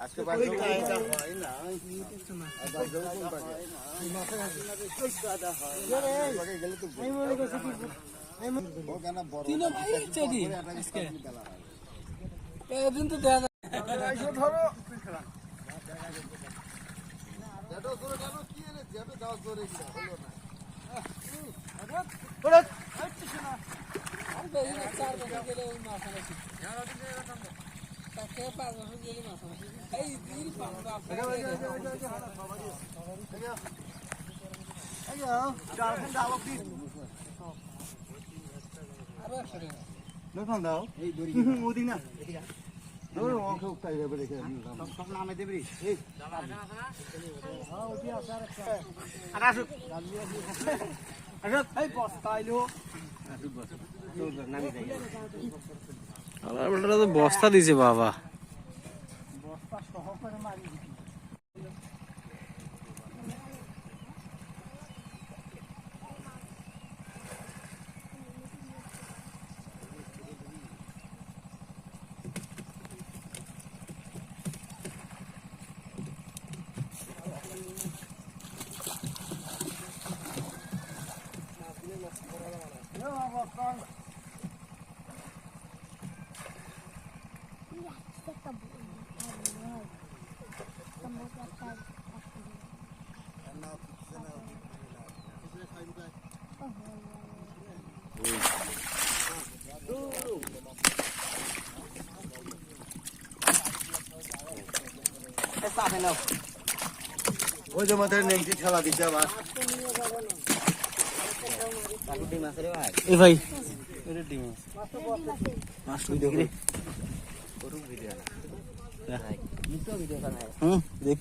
আজকে বাড়ি হয় না গেলে তো তিন ভাই চলি আজকে এদিন তো দেয়া ধরো দাও এই দড়ি মোদি না ধরো ওকে উঠাই দেবে দেখে সব নামে দেবি এই হ্যাঁ ওটি আসার আর আসুক আসুক এই বস্তা আইলো আসুক বস্তা তো নামি যাই আবার বলটা তো বস্তা দিছে বাবা বস্তা সহ করে মারি ওই যে মাথায় নেংটি খেলা দিচ্ছে আবার এ ভাই দেখ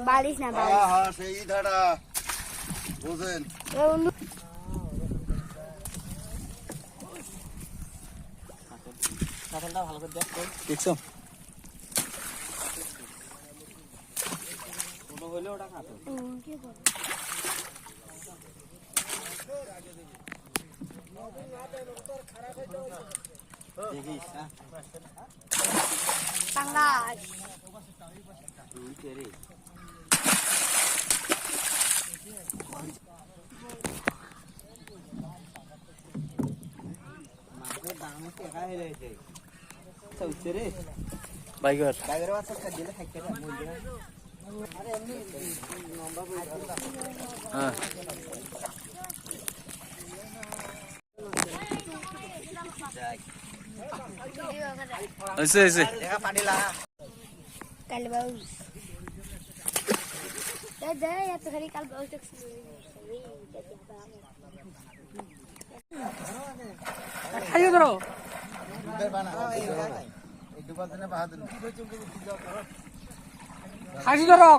বালিশ না হ্যাঁ সেই ধারা বুঝেন ভালো করে দেখছো হইলে ওটা খাতো দেখিস পাঙ্গাস বাইগার হ্যাঁ ऐसे ऐसे कल बाउस दे या तो खरी कल बाउस तक आइए करो হাসি ধরো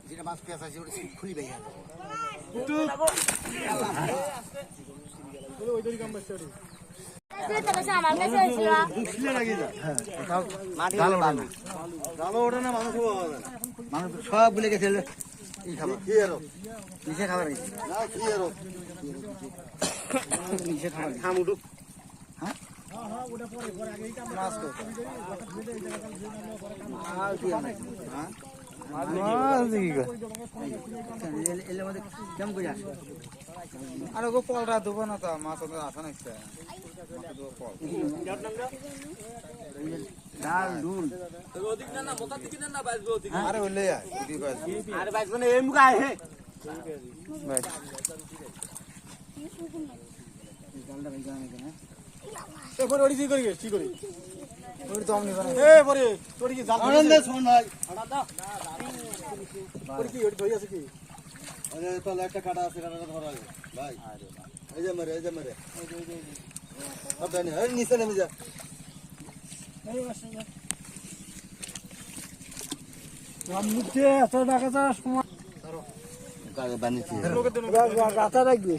যেটা মাছ পেঁয়াজ আছে ওটা খুলি ভাই মানুষ সব ভুলে গেছে নিচে খাবার নিচে খাবার খাম উঠুক হ্যাঁ আর ওগো পলরা দেবো না তো মাছ আসা নাকি ডাল ডুল আরে ওলে আরে বাইক মানে এম গায় হে বাইক ডালটা ভাই গানে কেন এ পরে ওড়ি কি করি ওড়ি তো আমনি বানাই এ পরে তোড়ি কি জাল আনন্দ শোন ভাই আড়া দা ওড়ি কি ওড়ি ধই আছে কি আরে তো একটা কাটা আছে কাটা ধরা ভাই এই যে মারে আরে নিচে নেমে যা মুখে এত টাকা চাষ সময় বানিয়েছি গাতা রাখবি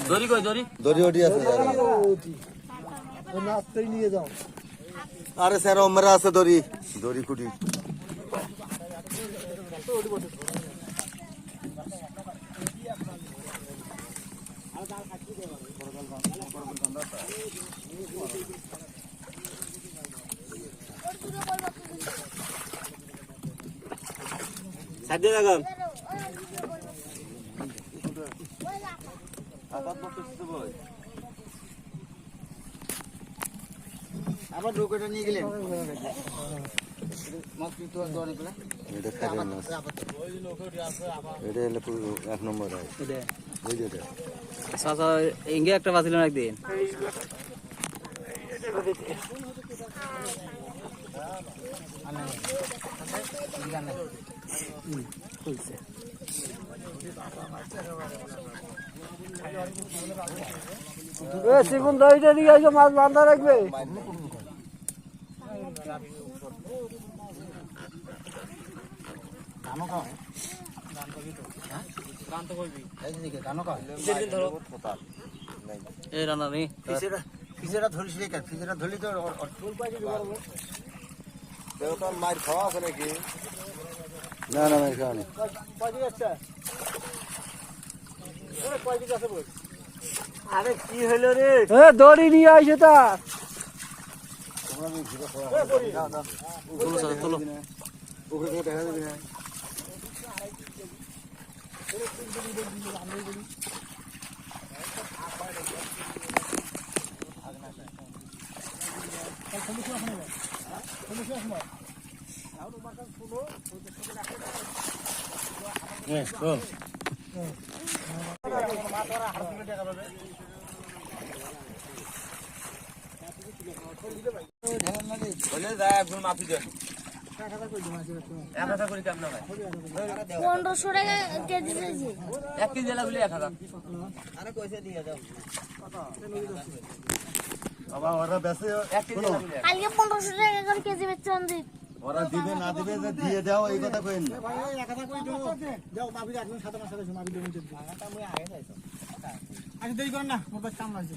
দড়ি কই দড়ি? দড়ি ওটি আছে নাচতেই নিয়ে যাও। আরে স্যার ওমরা আছে দড়ি দড়ি কুটি সাইডে লাগাম। আবার ডোকাটা নিয়ে গেলেন মাছ তো দড়ি করে এটা খাইলেন মাছ এটা হলো পুরো 1 নম্বর হয় ওই যে এটা চাচা ইঙ্গে একটা বাতিল একদিন। চিকুন দড়িটা নিয়ে আসো, মাছ বান্ধা রাখবে। এই রান্না নেই ফিজেটা ধরিস রে, ফিজেটা ধরলি তো মার খাওয়া আছে নাকি? না না মার খাওয়া নেই। আরে কি হলো রে? দড়ি নিয়ে আইসে তা তোলো। উপরে থেকে দেখা যাবে না। পনেরোশো টাকা কেজি চাইছি। বাবা ওরা বেশি কালকে 1500 টাকা করে কেজি বেচছে অঞ্জিত। ওরা দিবে না দিবে যে দিয়ে দাও এই কথা কইন না। আচ্ছা দেরি করেন না, মোর কাছে কাম আছে।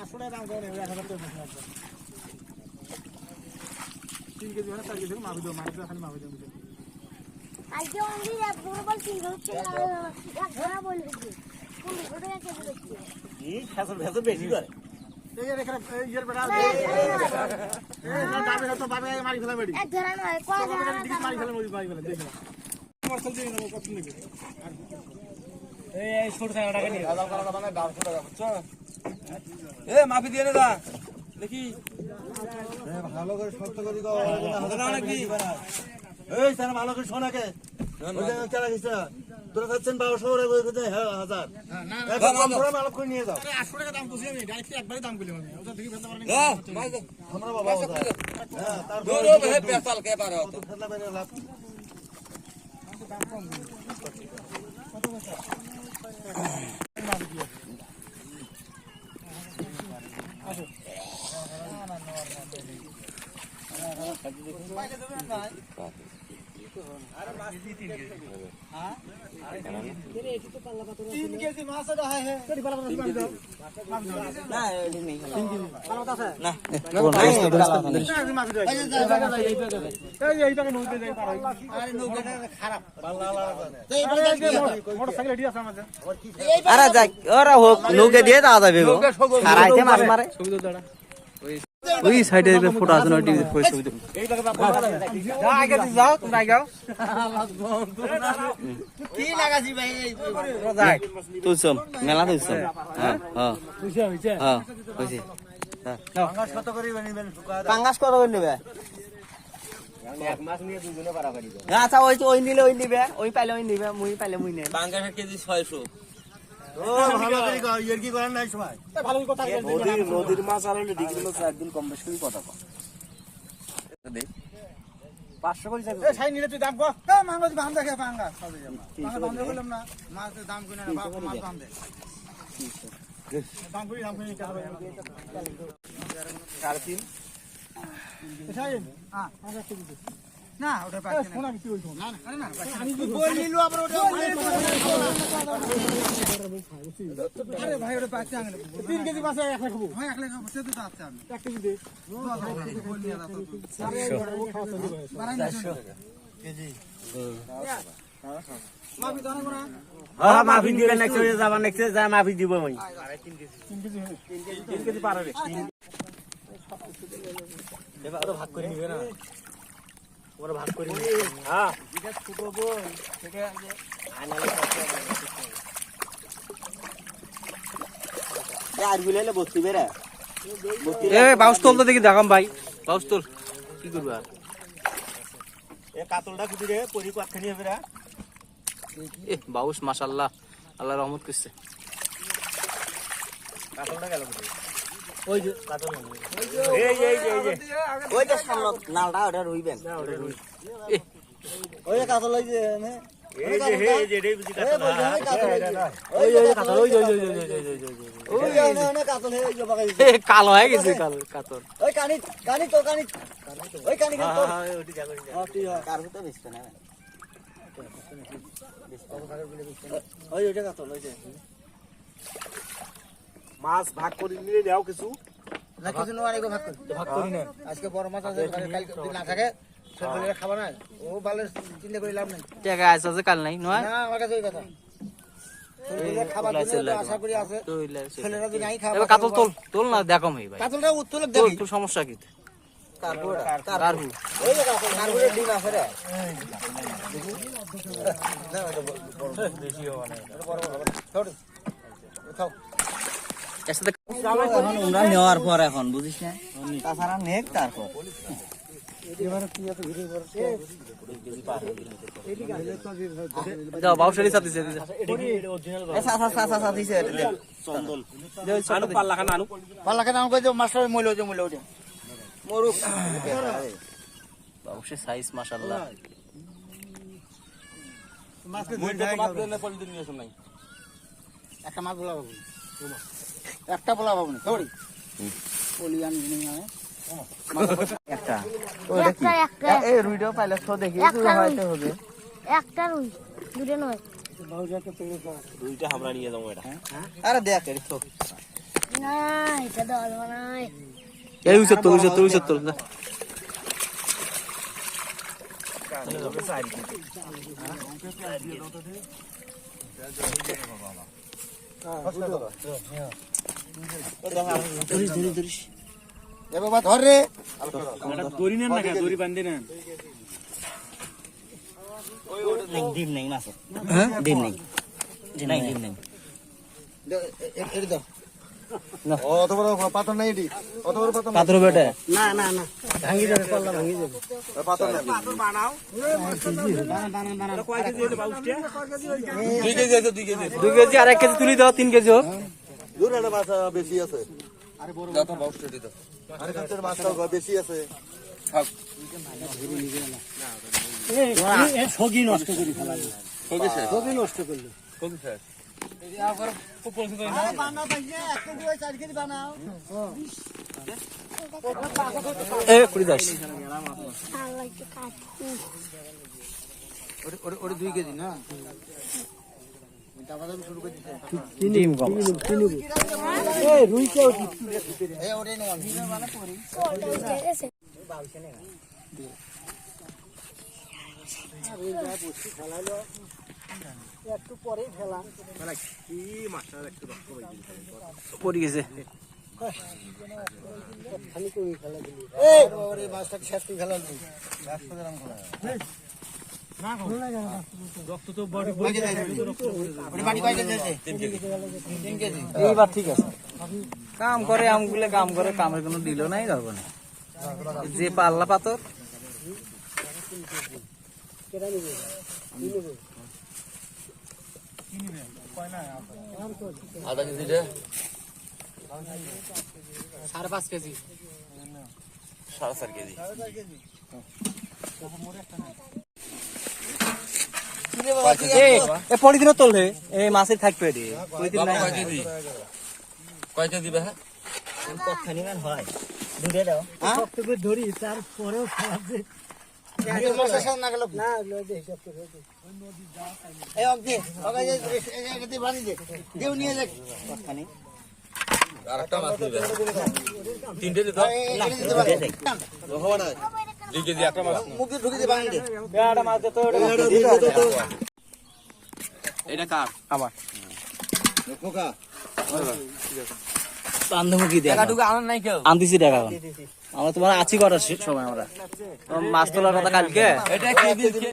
আসলে দাম করে 1000 টাকা। 3 কেজি হয় 4 কেজি মাপি দাও, মাপি দাও, খালি মাপি দাও। কালকে অঞ্জিত এক বড় বল 300 টাকা এক ধরা বলেছে। 1500 টাকা কেজি বেচছে। এই এখানে এই এর বেড়া এই না দাবি তো বাবে মারি ফেলা বেড়ি। এক ধরা নয়, কয় ধরা না মারি ফেলা মরি মারি ফেলা দেখো। মরসল দিয়ে নেব কত নেবে? এই ছোট টাকা নিয়ে দাও করা মানে 1200 টাকা বুঝছো? মাফি দিয়ে দা দেখি ভালো করে শক্ত করে দাও নাকি এই স্যার ভালো করে শোনাকে ওই যে চালা গেছে তোরা যাচ্ছেন 1200 করে কই কই 1000 না একদম পুরো মাল করে নিয়ে যাও 800 টাকা দাম কইছি আমি ডাইরেক্ট একবারই দাম কইলাম আমি ওটা দেখি ফেলতে পারেন আমরা বাবা হ্যাঁ তারপর পেছাল কে পারে তো ফেলা বেরে লাভ तीन केजी माछ रहा है कड़ी पाला माछ मार दो না এডি নেই पाला माछ है না ना माछ दो এই টাকা নৌকে যাই পার আরে নৌকাটা খারাপ মোটরসাইকেল এডি আছে আমাদের আরে যাক ওরা হোক নৌকে দিয়ে দাও যাবে গো সারাইতে মাছ মারে ওই সাইডে একটা ফটো আছে না টিভিতে কই ছবি এই টাকা যা আগে যাও তোমরা আগে যাও কি লাগাছি ভাই যাক তুইছম মেলা তুইছম হ্যাঁ হ্যাঁ খুশি হইছে হ্যাঁ কইছি পাঙ্গাস কত করে নিবেন পাঙ্গাস কত করে নেবে এক মাছ নিয়ে দুজনে পারাপারি দাও আচ্ছা ওই নিলে ওই নিবে ওই পাইলে ওই নিবে মুই পাইলে মুই নেব পাঙ্গাসের কেজি 600 ও ভালো করে কও ইয়ার কি করেন নাই সময় ভালো কথা নদীর মাছ আনলে ডিগ্রি মাছ একদিন কম বেশি করে কথা কয় 500 করে এ সাই নিলে তুই দাম কো এ মাংস দাম দেখে পাঙ্গা সবে যাবা পাঙ্গা দাম বললাম না মাছের দাম কই না বাপ মাছ দাম দে দাম কই কি হবে 3.5 না ওটা পাচ্ছি না কি হইতো না না আমি বল নিলু আবার ওটা আরে ভাই ওটা পাচ্ছি না 3 কেজি পাশে একলা খাবো হ্যাঁ একলা খাবো সে তো আছে আমি 1 কেজি দে বল নিয়ে দাও কেজি মাফি দাও না হ্যাঁ মাফি দিবে নেক্সট হয়ে যাবা নেক্সট যা মাফি দিব আমি 3 কেজি পার হবে এবার তো ভাগ করে নিবে না ওরা ভাগ করে নিবে হ্যাঁ এটা ছোট বল থেকে আনালে আর গুলালে বসতি বেরা এ বাউস তোল তো দেখি দেখাম ভাই বাউস তোল কি করব আর এ কাতলটা কুটি রে পরি কোয়াখানি হবে রা এ বাউস মাশাআল্লাহ আল্লাহ রহমত করছে কাতলটা গেল কুটি ওই যে কাতল এই ওই যে সামনে নালটা ওটা রইবেন না ওটা রই এ ওই কাতল ওই যে এই যে রে বুঝি কাতল ওই যে কাতল ওই কাতল হে ওই যে বাগাই এ কালো হয়ে গেছে কাতর ওই কানি তো ওই কানি তো হ্যাঁ ওটি যাবে কার হতে বেচতে না ওই ওইটা কাতল ওই যে মাছ ভাগ করে নিলে দাও কিছু না কিছু নয় আরেকবার ভাগ করি না আজকে বড় মাছ আছে কালকে যদি না থাকে ছেলেরা খাবে না ও ভালো চিন্তা করে লাভ নাই টাকা আছে যে কাল নাই নয় না আমার কাছে ওই কথা ছেলেরা খাবার জন্য আশা করি আছে ছেলেরা যদি নাই খাবে এবার কাতল তোল না দেখাম এই ভাই কাতলটা উত্তোলক তোল দেখি তোর সমস্যা কি কারবু ওই যে কাতল কারগুলো ডিম আছে রে বেশি হবে না ছোট উঠাও এর সাথে এখন আমরা নেওয়ার পর এখন বুঝিস না তাছাড়া নেক তারপর যাও বাউসারি সাথে দিছে চন্দন আনু পাল্লা খানা আনু পাল্লাকে নাম কই যে মাস্টার মইলো যে মইলো ওটা মরুক বাউসের সাইজ মাশাআল্লাহ একটা মাছ বলা পাবো একটা বলা পাবো না সরি বলি আনি একটা একটা এই রুইটাও পাইলে তো দেখি একটা হয়তো হবে একটা রুই দুটো নয় দুইটা আমরা নিয়ে যাবো এটা আরে দেখ এর তো না এটা দল নাই এই উইসত তোল না এ বাবা ধর রে দড়ি নেন না দড়ি বান্ধে নেন ডিম নেই মাছ ডিম নেই ডিম নেই এটি দাও অত বড় পাথর নাই এটি অত বড় পাথর পাত্র বেটা না ভাঙি যাবে পাল্লা ভাঙি যাবে পাথর নাই কয় কেজি হলো বাউসটা 2 কেজি আর 1 কেজি তুলি দাও 3 কেজি হোক দূর একটা মাছ বেশি আছে আরে বড় দাও তো বাউসটা দিতে আরে কাছের মাছটা বেশি আছে সগি নষ্ট করে ফেলালো সগি নষ্ট করলো এ কুড়ি দাস আল্লাহ একটু কাটু ওটা 2 কেজি না শুরু করে দিতে ডিম কম এই রুই কেও এই ওরে নো মানে করি একটু পরেই ফেলা কি মাছটা একটু রক্ত পড়ে গেছে খালি করে ফেলা দিলি এই ওরে মাছটা শেষ করে ফেলা দিলি 100 গ্রাম খোলা রক্ত তো বডি বাড়ি বাইরে যেতে 3 কেজি এইবার ঠিক আছে কাম করে আমগুলো কাম করে কামের কোনো দিল নাই ধরবো না যে পাল্লা পাথর কেডা নিবে আধা কেজি দে 5.5 কেজি 4.5 কেজি এ পরিদিনও তোলে এই মাছের থাকবে রে পরিদিন নাই কয় কেজি বে কতখানি মান হয় দূরে দাও ধরি তারপরেও খাওয়াচ্ছে মাছের সাথে না গেল না লজে সব করে এই অঙ্কে ওকে এই বানি দে দেও নিয়ে যাক খানি আরেকটা মাছ নিবে তিনটে দিতে ভগবান লিখে দি একটা মাছ মুখে ঢুকে দে বানি দে বেড়া মাছ তো এটা কার আমার খোকা বান্ধবী দেয়া টাকাটুকু আনন্দ নাই কেউ আনতেছি টাকা আমরা তোমার আছি করার সময় আমরা মাছ তোলার কথা কালকে এটা কে দিয়েছে